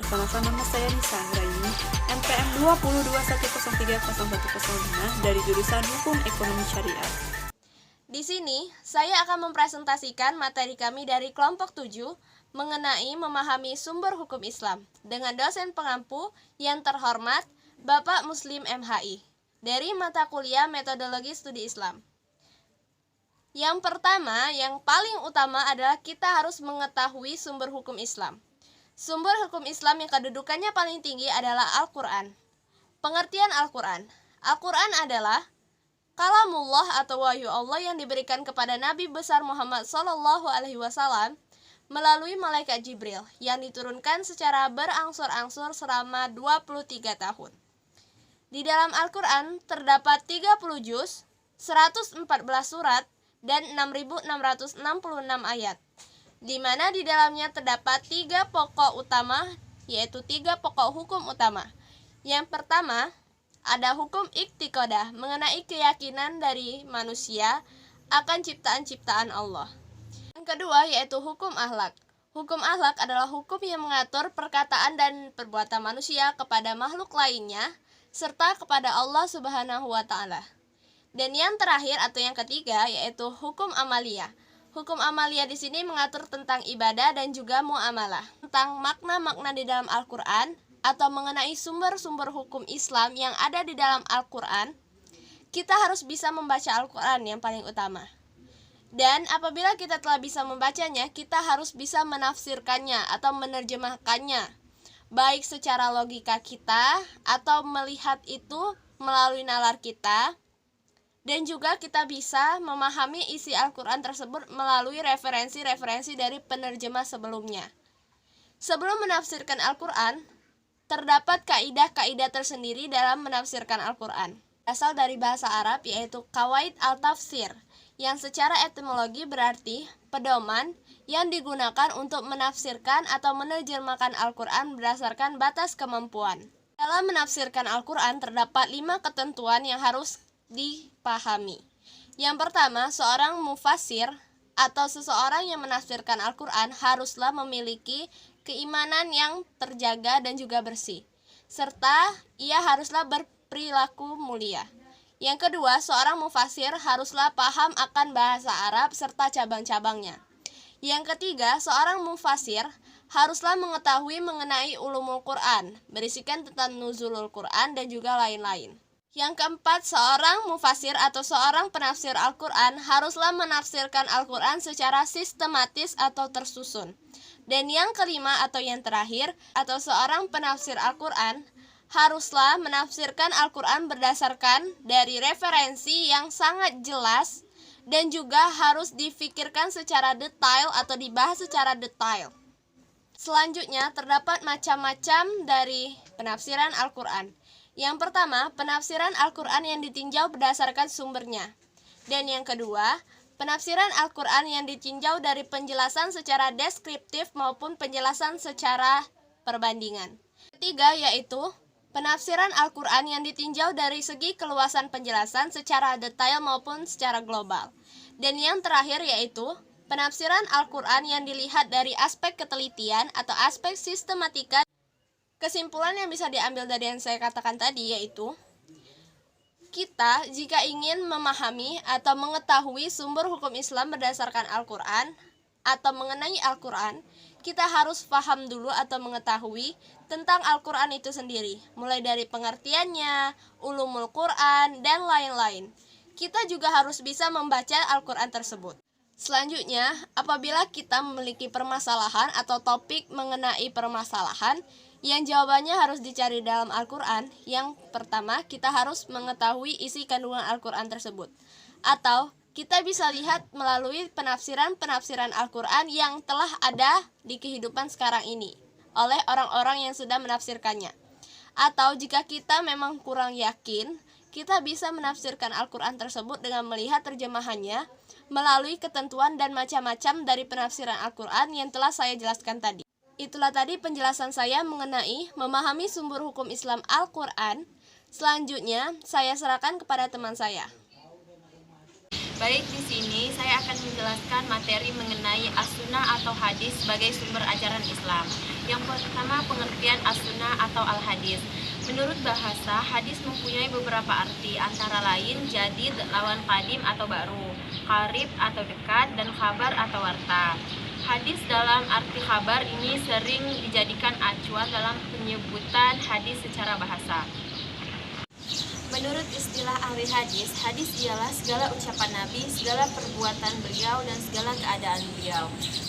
bersama-sama Mas saya Nisa Anggraini, NPM 20210301005 dari jurusan Hukum Ekonomi Syariah. Di sini, saya akan mempresentasikan materi kami dari kelompok 7 mengenai memahami sumber hukum Islam dengan dosen pengampu yang terhormat Bapak Muslim MHI dari mata kuliah Metodologi Studi Islam. Yang pertama, yang paling utama adalah kita harus mengetahui sumber hukum Islam. Sumber hukum Islam yang kedudukannya paling tinggi adalah Al-Quran. Pengertian Al-Quran. Al-Quran adalah kalamullah atau wahyu Allah yang diberikan kepada Nabi besar Muhammad SAW melalui malaikat Jibril yang diturunkan secara berangsur-angsur selama 23 tahun. Di dalam Al-Quran terdapat 30 juz, 114 surat, dan 6.666 ayat, di mana di dalamnya terdapat 3 pokok utama, yaitu 3 pokok hukum utama. Yang pertama, ada hukum iqtiqadah mengenai keyakinan dari manusia akan ciptaan-ciptaan Allah. Yang kedua yaitu hukum akhlak. Hukum akhlak adalah hukum yang mengatur perkataan dan perbuatan manusia kepada makhluk lainnya serta kepada Allah Subhanahu wa taala. Dan yang terakhir atau yang ketiga yaitu hukum amaliyah. Hukum amaliyah di sini mengatur tentang ibadah dan juga muamalah, tentang makna-makna di dalam Al-Qur'an atau mengenai sumber-sumber hukum Islam yang ada di dalam Al-Quran. Kita harus bisa membaca Al-Quran yang paling utama. Dan apabila kita telah bisa membacanya, kita harus bisa menafsirkannya atau menerjemahkannya, baik secara logika kita atau melihat itu melalui nalar kita, dan juga kita bisa memahami isi Al-Quran tersebut melalui referensi-referensi dari penerjemah sebelumnya. Sebelum menafsirkan Al-Quran, terdapat kaidah-kaidah tersendiri dalam menafsirkan Al-Quran. Asal dari bahasa Arab yaitu kawaid al-tafsir, yang secara etimologi berarti pedoman yang digunakan untuk menafsirkan atau menerjemahkan Al-Quran berdasarkan batas kemampuan. Dalam menafsirkan Al-Quran terdapat 5 ketentuan yang harus dipahami. Yang pertama, seorang mufassir atau seseorang yang menafsirkan Al-Quran haruslah memiliki keimanan yang terjaga dan juga bersih, serta ia haruslah berperilaku mulia. Yang kedua, seorang mufassir haruslah paham akan bahasa Arab serta cabang-cabangnya. Yang ketiga, seorang mufassir haruslah mengetahui mengenai ulumul Quran, berisikan tentang nuzulul Quran dan juga lain-lain. Yang keempat, seorang mufassir atau seorang penafsir Al-Quran haruslah menafsirkan Al-Quran secara sistematis atau tersusun. Dan yang kelima atau yang terakhir, atau seorang penafsir Al-Quran haruslah menafsirkan Al-Quran berdasarkan dari referensi yang sangat jelas dan juga harus difikirkan secara detail atau dibahas secara detail. Selanjutnya, terdapat macam-macam dari penafsiran Al-Quran. Yang pertama, penafsiran Al-Quran yang ditinjau berdasarkan sumbernya. Dan yang kedua, penafsiran Al-Quran yang ditinjau dari penjelasan secara deskriptif maupun penjelasan secara perbandingan. Ketiga yaitu penafsiran Al-Quran yang ditinjau dari segi keluasan penjelasan secara detail maupun secara global. Dan yang terakhir yaitu penafsiran Al-Quran yang dilihat dari aspek ketelitian atau aspek sistematika. Kesimpulan yang bisa diambil dari yang saya katakan tadi yaitu kita jika ingin memahami atau mengetahui sumber hukum Islam berdasarkan Al-Quran atau mengenai Al-Quran, kita harus paham dulu atau mengetahui tentang Al-Quran itu sendiri, mulai dari pengertiannya, ulumul Quran, dan lain-lain. Kita juga harus bisa membaca Al-Quran tersebut. Selanjutnya, apabila kita memiliki permasalahan atau topik mengenai permasalahan, yang jawabannya harus dicari dalam Al-Quran. Yang pertama, kita harus mengetahui isi kandungan Al-Quran tersebut. Atau kita bisa lihat melalui penafsiran-penafsiran Al-Quran yang telah ada di kehidupan sekarang ini oleh orang-orang yang sudah menafsirkannya. Atau jika kita memang kurang yakin, kita bisa menafsirkan Al-Quran tersebut dengan melihat terjemahannya melalui ketentuan dan macam-macam dari penafsiran Al-Quran yang telah saya jelaskan tadi. Itulah tadi penjelasan saya mengenai memahami sumber hukum Islam Al-Quran. Selanjutnya, saya serahkan kepada teman saya. Baik, di sini saya akan menjelaskan materi mengenai as-sunnah atau hadis sebagai sumber ajaran Islam. Yang pertama, pengertian as-sunnah atau al-hadis. Menurut bahasa, hadis mempunyai beberapa arti, antara lain jadid lawan qadim atau baru, qarib atau dekat, dan khabar atau warta. Hadis dalam arti khabar ini sering dijadikan acuan dalam penyebutan hadis secara bahasa. Menurut istilah ahli hadis, hadis ialah segala ucapan Nabi, segala perbuatan beliau, dan segala keadaan beliau.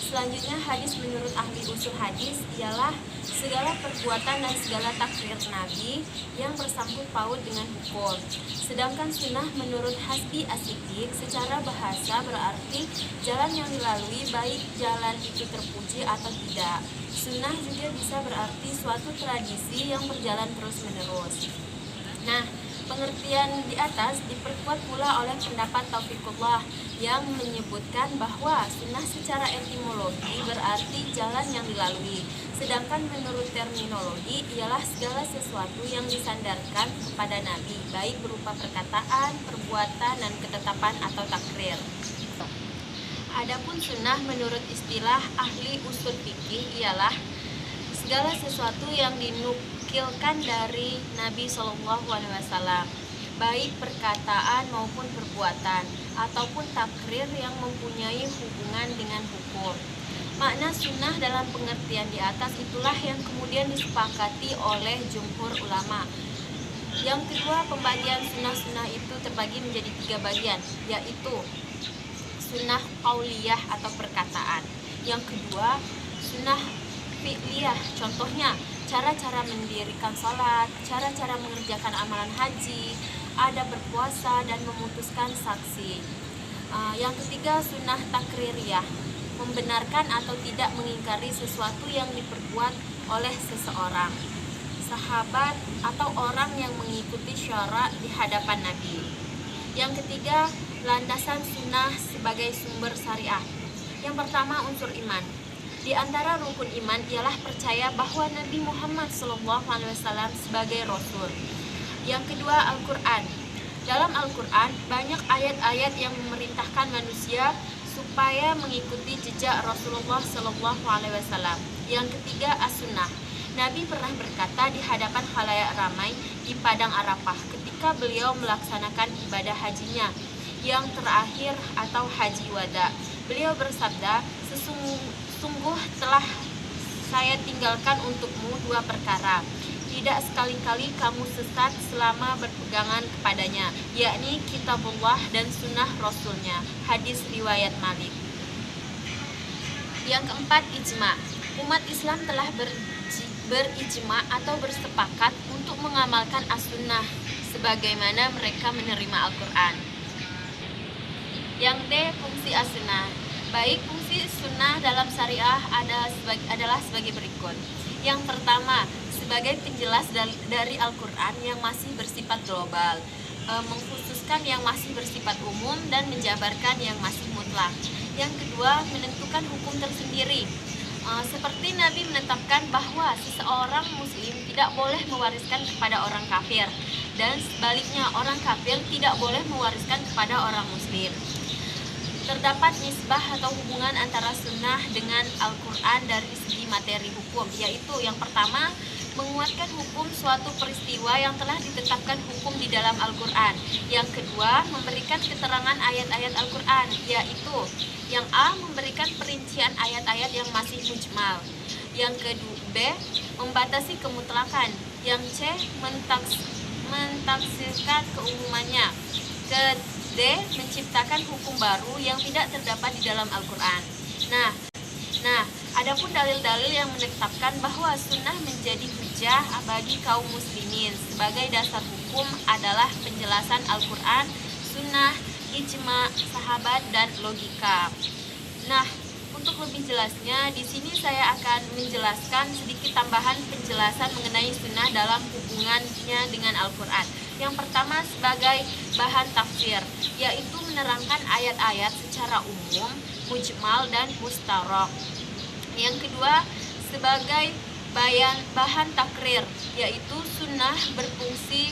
Selanjutnya, hadis menurut ahli usul hadis ialah segala perbuatan dan segala takrir Nabi yang bersangkut paut dengan hukum. Sedangkan sunnah menurut Hasbi As-Siddiq secara bahasa berarti jalan yang dilalui, baik jalan itu terpuji atau tidak. Sunnah juga bisa berarti suatu tradisi yang berjalan terus-menerus. Nah, pengertian di atas diperkuat pula oleh pendapat Taufiqullah yang menyebutkan bahwa sunnah secara etimologi berarti jalan yang dilalui. Sedangkan menurut terminologi ialah segala sesuatu yang disandarkan kepada Nabi, baik berupa perkataan, perbuatan, dan ketetapan atau takrir. Adapun sunnah menurut istilah ahli usul fikih ialah segala sesuatu yang dinukilkan dari Nabi SAW, baik perkataan maupun perbuatan, ataupun takrir yang mempunyai hubungan dengan hukum. Makna sunnah dalam pengertian di atas itulah yang kemudian disepakati oleh jumhur ulama. Yang kedua, pembagian sunnah-sunnah itu terbagi menjadi 3 bagian, yaitu sunnah qauliyah atau perkataan. Yang kedua, sunnah fi'liyah, contohnya cara-cara mendirikan sholat, cara-cara mengerjakan amalan haji, ada berpuasa, dan memutuskan saksi. Yang ketiga, sunnah takririyah, membenarkan atau tidak mengingkari sesuatu yang diperbuat oleh seseorang, sahabat, atau orang yang mengikuti syara di hadapan Nabi. Yang ketiga, landasan sunnah sebagai sumber syariah. Yang pertama, unsur iman. Di antara rukun iman ialah percaya bahwa Nabi Muhammad SAW sebagai Rasul. Yang kedua, Al-Quran. Dalam Al-Quran banyak ayat-ayat yang memerintahkan manusia supaya mengikuti jejak Rasulullah SAW. Yang ketiga, As-Sunnah. Nabi pernah berkata di hadapan khalayak ramai di Padang Arafah ketika beliau melaksanakan ibadah hajinya yang terakhir atau haji wada. Beliau bersabda, sungguh telah saya tinggalkan untukmu 2 perkara. Tidak sekali-kali kamu sesat selama berpegangan kepadanya, yakni kitabullah dan sunnah rasulnya. Hadis riwayat Malik. Yang keempat, ijma. Umat Islam telah berijma atau bersepakat untuk mengamalkan as-sunnah sebagaimana mereka menerima Al-Quran. Yang D, fungsi as-sunnah. Baik, fungsi sunnah dalam syariah adalah sebagai berikut. Yang pertama, sebagai penjelas dari Al-Quran yang masih bersifat global, mengkhususkan yang masih bersifat umum, dan menjabarkan yang masih mutlak. Yang kedua, menentukan hukum tersendiri. Seperti Nabi menetapkan bahwa seseorang muslim tidak boleh mewariskan kepada orang kafir, dan sebaliknya orang kafir tidak boleh mewariskan kepada orang muslim. Terdapat nisbah atau hubungan antara sunnah dengan Al-Quran dari segi materi hukum, yaitu yang pertama, menguatkan hukum suatu peristiwa yang telah ditetapkan hukum di dalam Al-Quran. Yang kedua, memberikan keterangan ayat-ayat Al-Quran, yaitu yang A, memberikan perincian ayat-ayat yang masih mujmal. Yang kedua, B, membatasi kemutlakan. Yang C, mentafsirkan keumumannya. D, menciptakan hukum baru yang tidak terdapat di dalam Al-Quran. Nah, adapun dalil-dalil yang menetapkan bahwa sunnah menjadi hujah bagi kaum muslimin sebagai dasar hukum adalah penjelasan Al-Quran, sunnah, ijma, sahabat, dan logika. Nah, untuk lebih jelasnya, di sini saya akan menjelaskan sedikit tambahan penjelasan mengenai sunnah dalam hubungannya dengan Al-Quran. Yang pertama, sebagai bahan tafsir, yaitu menerangkan ayat-ayat secara umum, mujmal, dan mustarok. Yang kedua, sebagai bahan takrir, yaitu sunnah berfungsi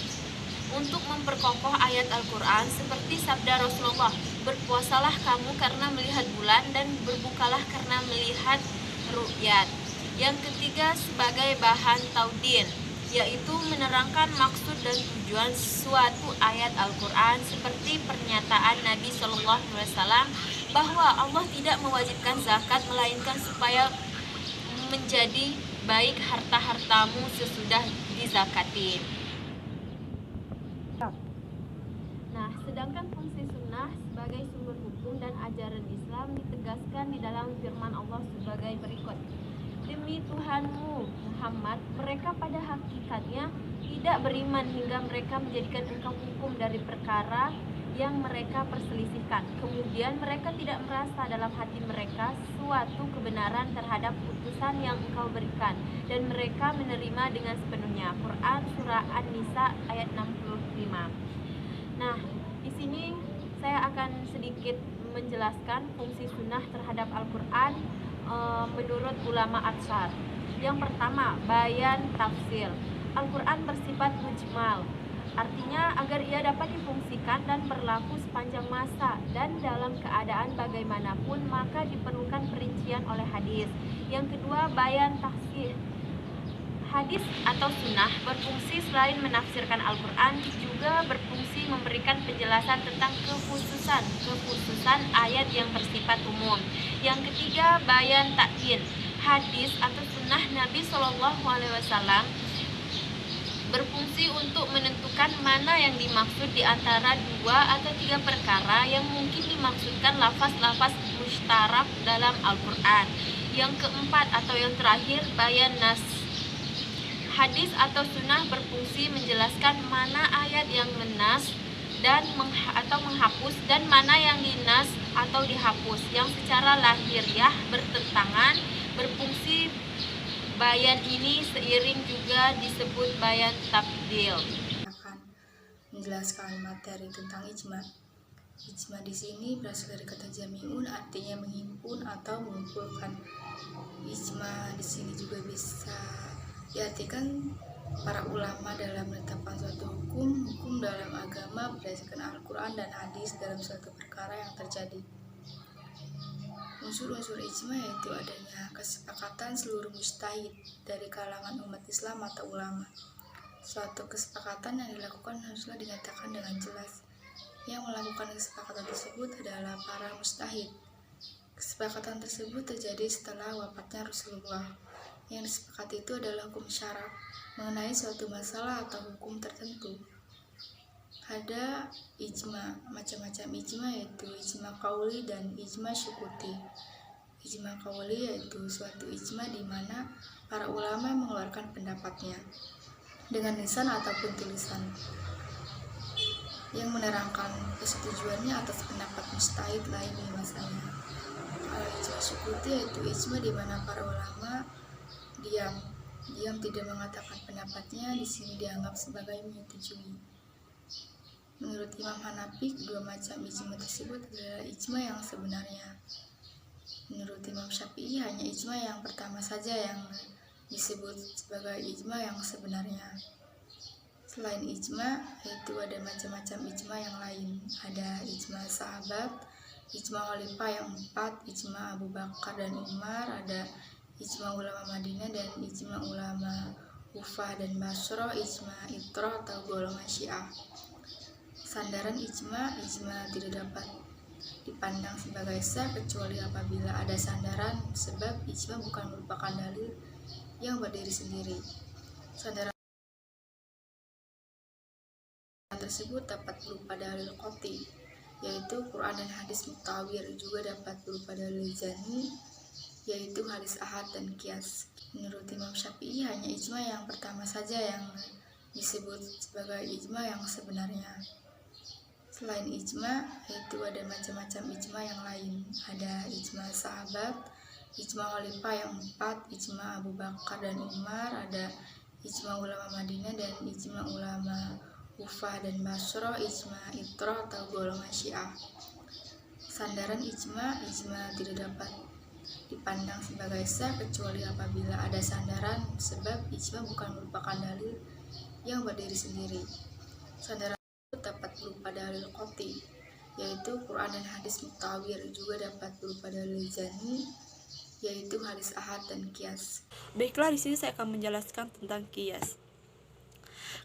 untuk memperkokoh ayat Al-Quran seperti sabda Rasulullah, berpuasalah kamu karena melihat bulan dan berbukalah karena melihat ru'yat. Yang ketiga sebagai bahan taudin, yaitu menerangkan maksud dan tujuan suatu ayat Al-Quran seperti pernyataan Nabi SAW bahwa Allah tidak mewajibkan zakat melainkan supaya menjadi baik harta-hartamu sesudah dizakatin. Nah, sedangkan fungsi sunnah sebagai sumber hukum dan ajaran Islam ditegaskan di dalam firman Allah sebagai berikut. Demi Tuhanmu Muhammad, mereka pada hakikatnya tidak beriman hingga mereka menjadikan engkau hukum dari perkara yang mereka perselisihkan. Kemudian mereka tidak merasa dalam hati mereka suatu kebenaran terhadap putusan yang engkau berikan, dan mereka menerima dengan sepenuhnya. Quran Surah An-Nisa ayat 65. Nah, di sini saya akan sedikit menjelaskan fungsi sunnah terhadap Al-Quran menurut ulama Atsar. Yang pertama, bayan tafsir. Al-Quran bersifat mujmal, artinya agar ia dapat difungsikan dan berlaku sepanjang masa dan dalam keadaan bagaimanapun, maka diperlukan perincian oleh hadis. Yang kedua, bayan tafsir. Hadis atau sunnah berfungsi selain menafsirkan Al-Quran juga berfungsi memberikan penjelasan tentang kekhususan ayat yang bersifat umum. Yang ketiga, bayan ta'yin. Hadis atau sunnah Nabi SAW berfungsi untuk menentukan mana yang dimaksud di antara 2 atau 3 perkara yang mungkin dimaksudkan lafaz-lafaz mustarak dalam Al-Quran. Yang keempat atau yang terakhir, bayan nas. Hadis atau sunnah berfungsi menjelaskan mana ayat yang menas dan atau menghapus dan mana yang dinas atau dihapus, yang secara lahiriah bertentangan. Berfungsi bayan ini seiring juga disebut bayan tabdil. Akan menjelaskan materi tentang ijma. Ijma di sini berasal dari kata jami'un, artinya menghimpun atau mengumpulkan. Ijma di sini juga bisa diartikan para ulama dalam menetapkan suatu hukum dalam agama berdasarkan Al-Quran dan hadis dalam suatu perkara yang terjadi. Unsur-unsur ijma yaitu adanya kesepakatan seluruh mujtahid dari kalangan umat Islam atau ulama. Suatu kesepakatan yang dilakukan haruslah dinyatakan dengan jelas. Yang melakukan kesepakatan tersebut adalah para mujtahid. Kesepakatan tersebut terjadi setelah wafatnya Rasulullah. Yang disepakati itu adalah hukum syarak mengenai suatu masalah atau hukum tertentu. Ada ijma, macam-macam ijma, yaitu ijma qauli dan ijma syukuti. Ijma qauli yaitu suatu ijma di mana para ulama mengeluarkan pendapatnya dengan lisan ataupun tulisan yang menerangkan persetujuannya atas pendapat mujtahid lain di masanya. Kalau ijma syukuti yaitu ijma di mana para ulama diam tidak mengatakan pendapatnya, di sini dianggap sebagai menyetujui. Menurut Imam Hanafi, kedua macam ijma tersebut adalah ijma yang sebenarnya. Menurut Imam Syafi'i, hanya ijma yang pertama saja yang disebut sebagai ijma yang sebenarnya. Selain ijma, yaitu ada macam-macam ijma yang lain. Ada ijma sahabat, ijma khalifah yang 4, ijma Abu Bakar dan Umar, ada ijma ulama Madinah dan ijma ulama Kufah dan Basra, ijma itrah atau golongan Syiah. Sandaran ijma tidak dapat dipandang sebagai sah kecuali apabila ada sandaran, sebab ijma bukan merupakan dalil yang berdiri sendiri. Sandaran tersebut dapat berupa dalil qati, yaitu Quran dan hadis mutawir, juga dapat berupa dalil jani, yaitu hadis ahad dan qiyas. Menurut Imam Syafi'i, hanya ijma yang pertama saja yang disebut sebagai ijma yang sebenarnya. Selain ijma, yaitu ada macam-macam ijma yang lain. Ada ijma sahabat, ijma khalifah yang 4, ijma Abu Bakar dan Umar, ada ijma ulama Madinah dan ijma ulama Kufah dan Basra, ijma itrah atau golongan Syiah. Sandaran ijma tidak dapat dipandang sebagai sah kecuali apabila ada sandaran, sebab ijma bukan merupakan dalil yang berdiri sendiri. Sandaran dapat berupa dalil qati, yaitu Quran dan hadis mutawir, juga dapat berupa dalil jani, yaitu hadis ahad dan kias. Baiklah, di sini saya akan menjelaskan tentang kias.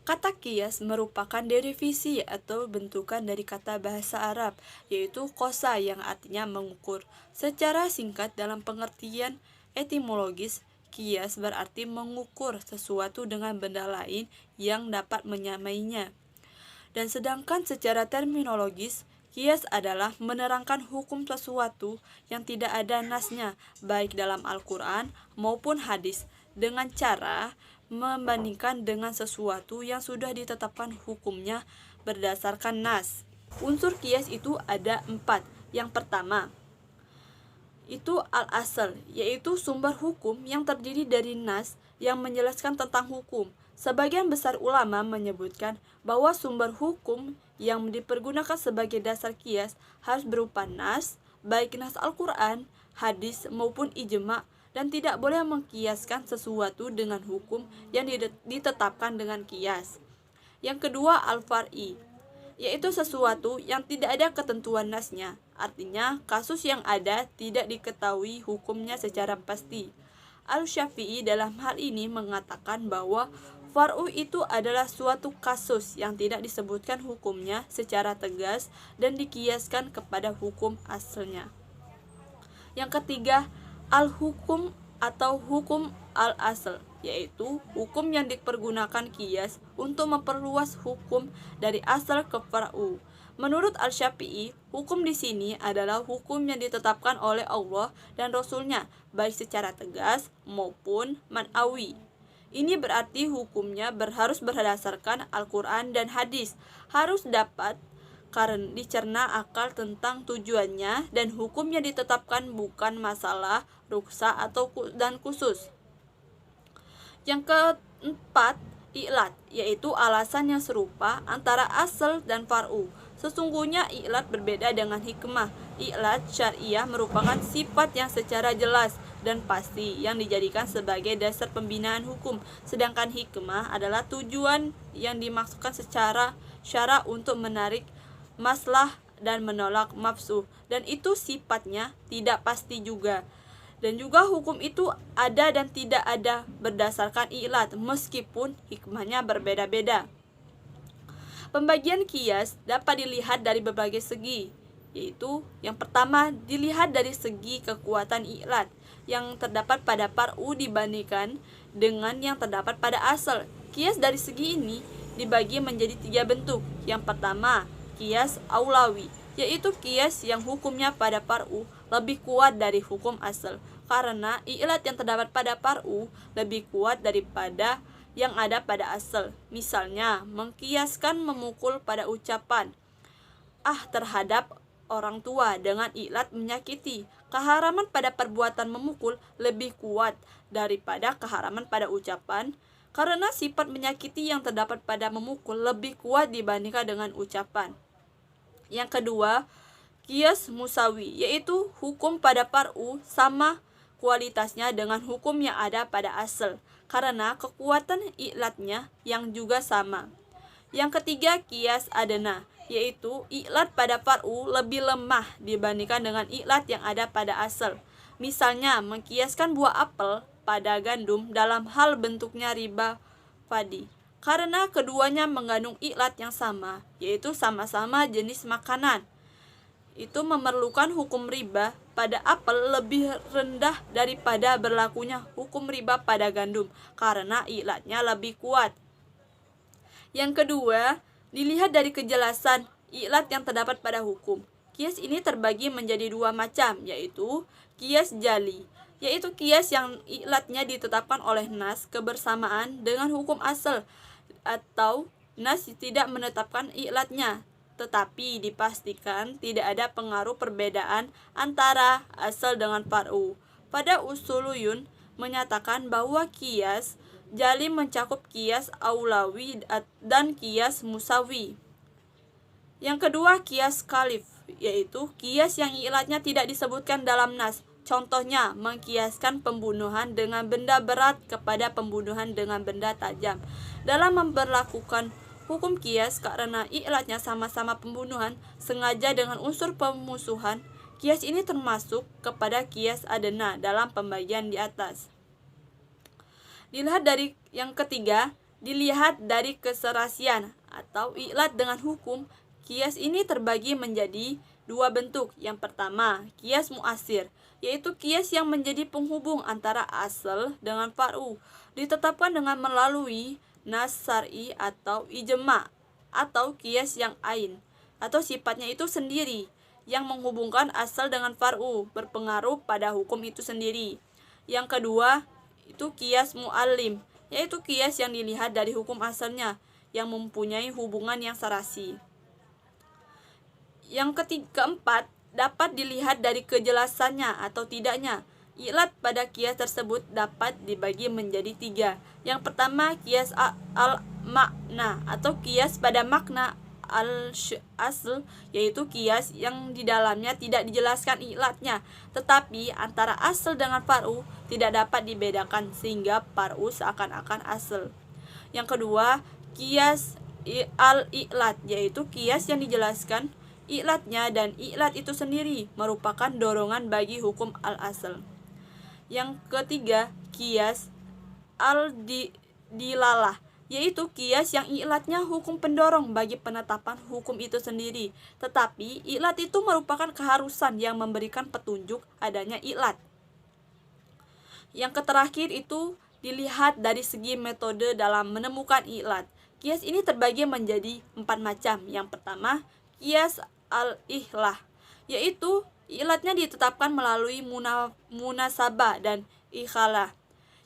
Kata kias merupakan derivasi atau bentukan dari kata bahasa Arab, yaitu kosa yang artinya mengukur. Secara singkat dalam pengertian etimologis, kias berarti mengukur sesuatu dengan benda lain yang dapat menyamainya. Dan sedangkan secara terminologis, kias adalah menerangkan hukum sesuatu yang tidak ada nasnya, baik dalam Al-Quran maupun hadis, dengan cara membandingkan dengan sesuatu yang sudah ditetapkan hukumnya berdasarkan nas. Unsur kias itu ada 4. Yang pertama, itu al-asal, yaitu sumber hukum yang terdiri dari nas yang menjelaskan tentang hukum. Sebagian besar ulama menyebutkan bahwa sumber hukum yang dipergunakan sebagai dasar kias harus berupa nas, baik nas Al-Quran, hadis maupun ijma', dan tidak boleh mengkiaskan sesuatu dengan hukum yang ditetapkan dengan kias. Yang kedua, al-far'i, yaitu sesuatu yang tidak ada ketentuan nasnya, artinya kasus yang ada tidak diketahui hukumnya secara pasti. Al-Syafi'i dalam hal ini mengatakan bahwa far'u itu adalah suatu kasus yang tidak disebutkan hukumnya secara tegas dan dikiaskan kepada hukum asalnya. Yang ketiga, al-hukum atau hukum al-asal, yaitu hukum yang dipergunakan kias untuk memperluas hukum dari asal ke far'u. Menurut Al-Syafi'i, hukum di sini adalah hukum yang ditetapkan oleh Allah dan Rasul-Nya, baik secara tegas maupun man'awi. Ini berarti hukumnya harus berdasarkan Al-Quran dan hadis, harus dapat karena dicerna akal tentang tujuannya, dan hukum yang ditetapkan bukan masalah ruksa atau dan khusus. Yang keempat, i'lat, yaitu alasan yang serupa antara asal dan far'u. Sesungguhnya i'lat berbeda dengan hikmah. I'lat syariah merupakan sifat yang secara jelas dan pasti yang dijadikan sebagai dasar pembinaan hukum, sedangkan hikmah adalah tujuan yang dimaksudkan secara syara untuk menarik maslah dan menolak mafsuh, dan itu sifatnya tidak pasti juga. Dan juga hukum itu ada dan tidak ada berdasarkan i'lat, meskipun hikmahnya berbeda-beda. Pembagian kias dapat dilihat dari berbagai segi, yaitu yang pertama dilihat dari segi kekuatan i'lat yang terdapat pada far'u dibandingkan dengan yang terdapat pada asal. Kias dari segi ini dibagi menjadi 3 bentuk. Yang pertama, kias aulawi, yaitu kias yang hukumnya pada far'u lebih kuat dari hukum asal, karena i'lat yang terdapat pada far'u lebih kuat daripada yang ada pada asal. Misalnya, mengkiaskan memukul pada ucapan terhadap orang tua dengan i'lat menyakiti. Keharaman pada perbuatan memukul lebih kuat daripada keharaman pada ucapan, karena sifat menyakiti yang terdapat pada memukul lebih kuat dibandingkan dengan ucapan. Yang kedua, kias musawi, yaitu hukum pada far'u sama kualitasnya dengan hukum yang ada pada asal, karena kekuatan i'latnya yang juga sama. Yang ketiga, kias adna, yaitu i'lat pada far'u lebih lemah dibandingkan dengan i'lat yang ada pada asal. Misalnya, mengkiaskan buah apel pada gandum dalam hal bentuknya riba padi, karena keduanya mengandung i'lat yang sama, yaitu sama-sama jenis makanan. Itu memerlukan hukum riba pada apel lebih rendah daripada berlakunya hukum riba pada gandum, karena i'latnya lebih kuat. Yang kedua, dilihat dari kejelasan i'lat yang terdapat pada hukum. Kias ini terbagi menjadi 2 macam, yaitu kias jali, yaitu kias yang i'latnya ditetapkan oleh nas kebersamaan dengan hukum asal, atau nas tidak menetapkan i'latnya, tetapi dipastikan tidak ada pengaruh perbedaan antara asal dengan far'u. Pada usuluyun menyatakan bahwa kias jali mencakup kias aulawi dan kias musawi. Yang kedua, kias kalif, yaitu kias yang i'latnya tidak disebutkan dalam nas. Contohnya, mengkiaskan pembunuhan dengan benda berat kepada pembunuhan dengan benda tajam. Dalam memberlakukan hukum kias karena i'latnya sama-sama pembunuhan sengaja dengan unsur pemusuhan, Kias ini termasuk kepada kias adena dalam pembagian di atas. Yang ketiga, dilihat dari keserasian atau ilat dengan hukum. Kias ini terbagi menjadi dua bentuk. Yang pertama, kias muasir, yaitu kias yang menjadi penghubung antara asal dengan far'u, ditetapkan dengan melalui nas syar'i atau ijma', atau kias yang ain, atau sifatnya itu sendiri, yang menghubungkan asal dengan far'u, berpengaruh pada hukum itu sendiri. Yang kedua, itu kias mu'allim, yaitu kias yang dilihat dari hukum asalnya, yang mempunyai hubungan yang sarasi. Yang keempat, dapat dilihat dari kejelasannya atau tidaknya. Ilat pada kias tersebut dapat dibagi menjadi tiga. Yang pertama, kias al-makna atau kias pada makna al-asl, yaitu kias yang di dalamnya tidak dijelaskan ilatnya, tetapi antara asal dengan far'u tidak dapat dibedakan sehingga far'u seakan-akan asal. Yang kedua, kias al-ilat, yaitu kias yang dijelaskan ilatnya dan ilat itu sendiri merupakan dorongan bagi hukum al-asal. Yang ketiga, kias al-dilalah, yaitu kias yang ilatnya hukum pendorong bagi penetapan hukum itu sendiri, tetapi ilat itu merupakan keharusan yang memberikan petunjuk adanya ilat. Yang terakhir itu dilihat dari segi metode dalam menemukan ilat. Kias ini terbagi menjadi 4 macam. Yang pertama, kias al-ihlah, yaitu ilatnya ditetapkan melalui munasabah dan ikhalah.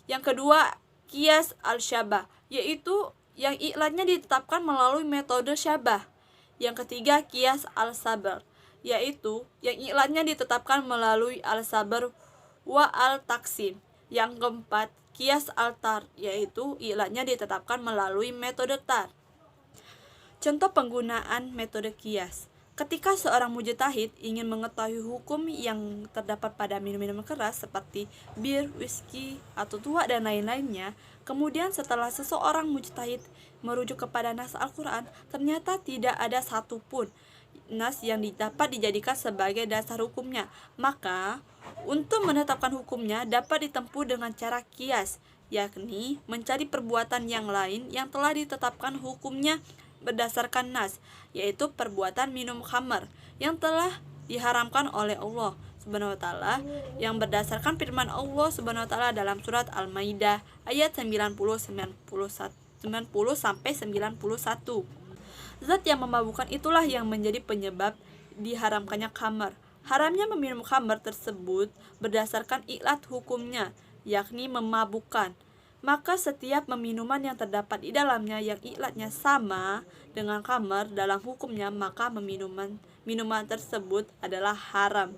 Yang kedua, kias al-syabah, yaitu yang ilatnya ditetapkan melalui metode syabah. Yang ketiga, kias al-sabr, yaitu yang ilatnya ditetapkan melalui al-sabr wa al-taksim. Yang keempat, kias al-tar, yaitu ilatnya ditetapkan melalui metode tar. Contoh penggunaan metode kias. Ketika seorang mujtahid ingin mengetahui hukum yang terdapat pada minum-minuman keras seperti bir, whisky, atau tuak dan lain-lainnya, kemudian setelah seseorang mujtahid merujuk kepada nas Al-Quran, ternyata tidak ada satupun nas yang dapat dijadikan sebagai dasar hukumnya. Maka, untuk menetapkan hukumnya dapat ditempuh dengan cara kias, yakni mencari perbuatan yang lain yang telah ditetapkan hukumnya berdasarkan nas, yaitu perbuatan minum khamar yang telah diharamkan oleh Allah Subhanahu wa taala, yang berdasarkan firman Allah Subhanahu wa taala dalam surat Al-Maidah ayat 90 sampai 91. Zat yang memabukkan itulah yang menjadi penyebab diharamkannya khamar. Haramnya meminum khamar tersebut berdasarkan ilat hukumnya, yakni memabukkan. Maka setiap minuman yang terdapat di dalamnya yang ilatnya sama dengan khamar dalam hukumnya, maka minuman tersebut adalah haram.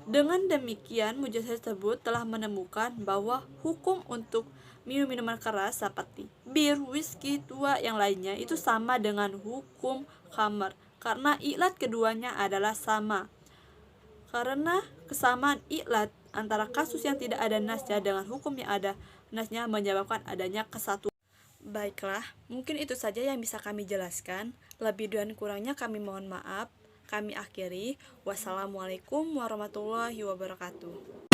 Dengan demikian, mujtahid tersebut telah menemukan bahwa hukum untuk minuman keras seperti bir, whisky, tuak yang lainnya itu sama dengan hukum khamar, karena ilat keduanya adalah sama. Karena kesamaan ilat antara kasus yang tidak ada nasnya dengan hukum yang ada nasnya menyebabkan adanya kesatuan. Baiklah, mungkin itu saja yang bisa kami jelaskan. Lebih dan kurangnya kami mohon maaf. Kami akhiri. Wassalamualaikum warahmatullahi wabarakatuh.